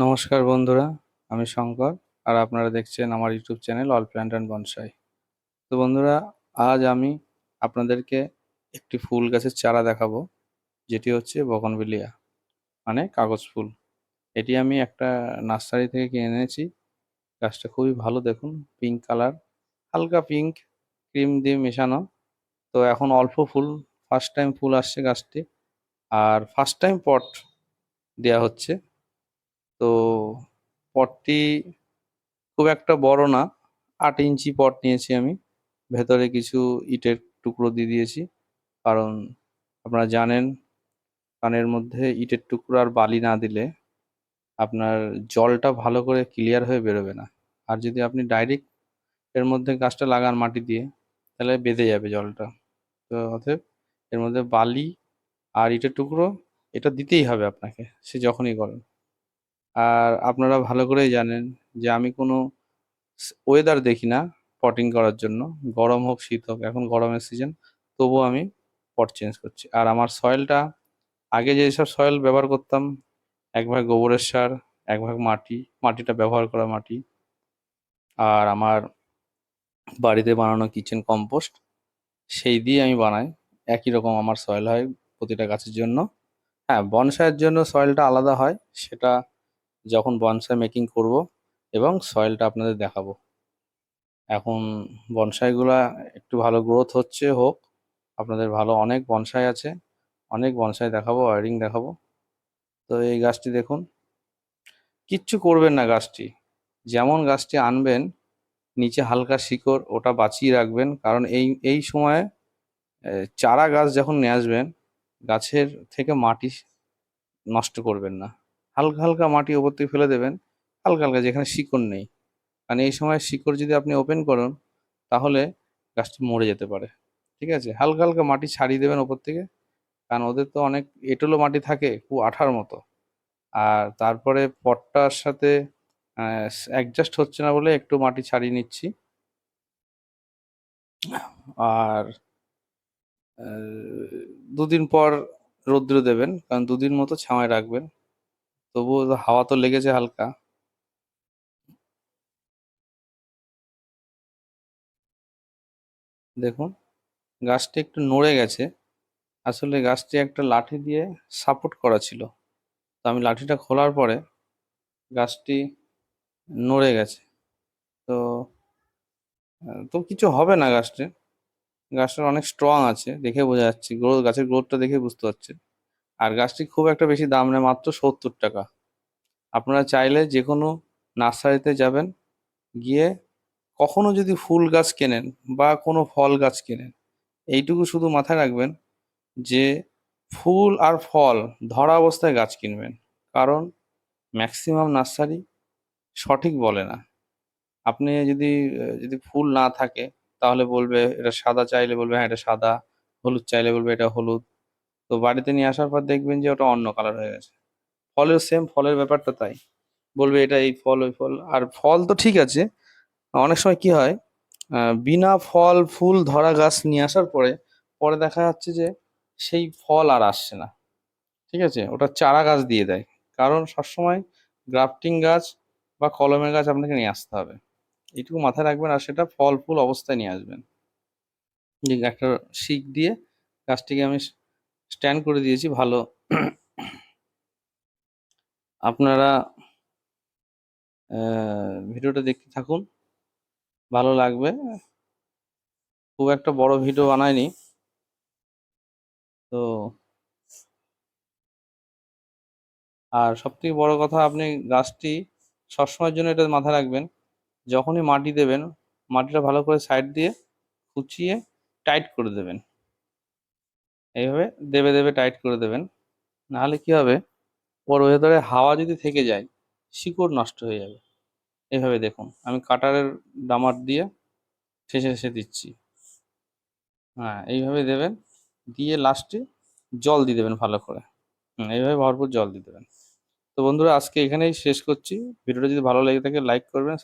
নমস্কার বন্ধুরা, আমি শঙ্কর। আর আপনারা দেখছেন আমার YouTube channel all plant and bonsai. তো বন্ধুরা, আজ আমি আপনাদেরকে একটি ফুল গাছের চারা দেখাবো, যেটি হচ্ছে বগনভিলিয়া, মানে কাগজ ফুল। এটি আমি একটা নার্সারি থেকে কিনে এনেছি। গাছটা খুবই ভালো, দেখুন, পিঙ্ক কালার, হালকা পিঙ্ক, ক্রিম দিয়ে মেশানো। তো এখন অল্প ফুল, ফার্স্ট টাইম ফুল আসছে গাছটি, আর ফার্স্ট টাইম পট দেওয়া হচ্ছে। তো পটটি খুব একটা বড় না, 8 ইঞ্চি পট নিয়েছি আমি। ভেতরে কিছু ইটের টুকরো দিয়ে দিয়েছি, কারণ আপনারা জানেন কানের মধ্যে ইটের টুকরো আর বালি না দিলে আপনার জলটা ভালো করে ক্লিয়ার হয়ে বেরোবে না। আর যদি আপনি ডাইরেক্ট এর মধ্যে গাছটা লাগান মাটি দিয়ে, তাহলে বেঁধে যাবে জলটা। তো অতএব এর মধ্যে বালি আর ইটের টুকরো এটা দিতেই হবে আপনাকে, সে যখনই করেন। আর আপনারা ভালো করেই জানেন যে আমি কোনো ওয়েদার দেখি না পটিং করার জন্য, গরম হোক শীত হোক, এখন গরমের সিজন, তবুও আমি পট চেঞ্জ করছি। আর আমার সয়েলটা, আগে যেসব সয়েল ব্যবহার করতাম, 1 ভাগ গোবরের সার, 1 ভাগ মাটি, মাটিটা ব্যবহার করা মাটি, আর আমার বাড়িতে বানানো কিচেন কম্পোস্ট, সেই দিয়ে আমি বানাই। একই রকম আমার সয়েল হয় প্রতিটা গাছের জন্য। হ্যাঁ, বনসাইয়ের জন্য সয়েলটা আলাদা হয়, সেটা যখন বনসাই মেকিং করব এবং সয়েলটা আপনাদের দেখাবো। এখন বনসাইগুলা একটু ভালো গ্রোথ হচ্ছে, হোক। আপনাদের ভালো অনেক বনসাই আছে, অনেক বনসাই দেখাবো, ওয়ারিং দেখাবো। তো এই গাছটি দেখুন, কিচ্ছু করবেন না গাছটি, যেমন গাছটি আনবেন, নিচে হালকা শিকড় ওটা বাঁচিয়ে রাখবেন, কারণ এই এই সময়ে চারা গাছ যখন নিয়ে আসবেন, গাছের থেকে মাটি নষ্ট করবেন না। হালকা হালকা মাটি ওপর থেকে ফেলে দেবেন, হালকা হালকা, যেখানে শিকড় নেই। কারণ এই সময় শিকড় যদি আপনি ওপেন করেন, তাহলে গাছটি মরে যেতে পারে। ঠিক আছে, হালকা হালকা মাটি ছাড়িয়ে দেবেন ওপর থেকে, কারণ ওদের তো অনেক এঁটেলো মাটি থাকে, খুব আঠার মতো। আর তারপরে পটটার সাথে অ্যাডজাস্ট হচ্ছে না বলে একটু মাটি ছাড়িয়ে নিচ্ছি। আর 2 দিন পর রৌদ্র দেবেন, কারণ 2 দিন মতো ছাওয়ায় রাখবেন। তবুও তো হাওয়া তো লেগেছে হালকা। দেখুন, গাছটি একটু নড়ে গেছে। আসলে গাছটি একটা লাঠি দিয়ে সাপোর্ট করা ছিল, তো আমি লাঠিটা খোলার পরে গাছটি নড়ে গেছে। তো তো কিছু হবে না গাছটি, গাছটা অনেক স্ট্রং আছে, দেখে বোঝা যাচ্ছে, গাছের গ্রোথটা দেখে বুঝতে পারছে। আর গাছটি খুব একটা বেশি দাম নেয়, মাত্র 70 টাকা। আপনারা চাইলে যে কোনো নার্সারিতে যাবেন, গিয়ে কখনো যদি ফুল গাছ কেনেন বা কোনো ফল গাছ কেনেন, এইটুকু শুধু মাথায় রাখবেন যে ফুল আর ফল ধরা অবস্থায় গাছ কিনবেন। কারণ ম্যাক্সিমাম নার্সারি সঠিক বলে না। আপনি যদি ফুল না থাকে, তাহলে বলবে এটা সাদা, চাইলে বলবে হ্যাঁ এটা সাদা, হলুদ চাইলে বলবে এটা হলুদ। তো বাড়িতে নিয়ে আসার পর দেখবেন যে ওটা অন্য কালার হয়ে গেছে। ফলের সেম, ফলের ব্যাপারটা তাই, বলবে এটা এই ফল ওই ফল। আর ফল তো ঠিক আছে, অনেক সময় কি হয়, বিনা ফল ফুল ধরা গাছ নিয়ে আসার পরে পরে দেখা যাচ্ছে যে সেই ফল আর আসছে না। ঠিক আছে, ওটা চারা গাছ দিয়ে দেয়। কারণ সবসময় গ্রাফটিং গাছ বা কলমের গাছ আপনাকে নিয়ে আসতে হবে, এইটুকু মাথায় রাখবেন। আর সেটা ফল ফুল অবস্থায় নিয়ে আসবেন। যে একটা শিক দিয়ে গাছটিকে আমি স্ট্যান্ড করে দিয়েছি ভালো। আপনারা ভিডিওটা দেখতে থাকুন, ভালো লাগবে। খুব একটা বড় ভিডিও বানাইনি তো। আর সবথেকে বড় কথা, আপনি গাছটি সবসময়ের জন্য এটা মাথায় রাখবেন, যখনই মাটি দেবেন, মাটিটা ভালো করে সাইড দিয়ে কুচিয়ে টাইট করে দেবেন। এইভাবে দেবে দেবে টাইট করে দেবেন, নাহলে কি হবে, ওর ভেতরে হাওয়া যদি থেকে যায়, শিকড় নষ্ট হয়ে যাবে। এইভাবে দেখুন, আমি কাটারের দামার দিয়ে শেষে শেষে দিচ্ছি। হ্যাঁ, এইভাবে দেবেন, দিয়ে লাস্টে জল দিয়ে দেবেন ভালো করে। এইভাবে ভরপুর জল দিয়ে দেবেন। তো বন্ধুরা, আজকে এখানেই শেষ করছি। ভিডিওটা যদি ভালো লেগে থাকে লাইক করবেন।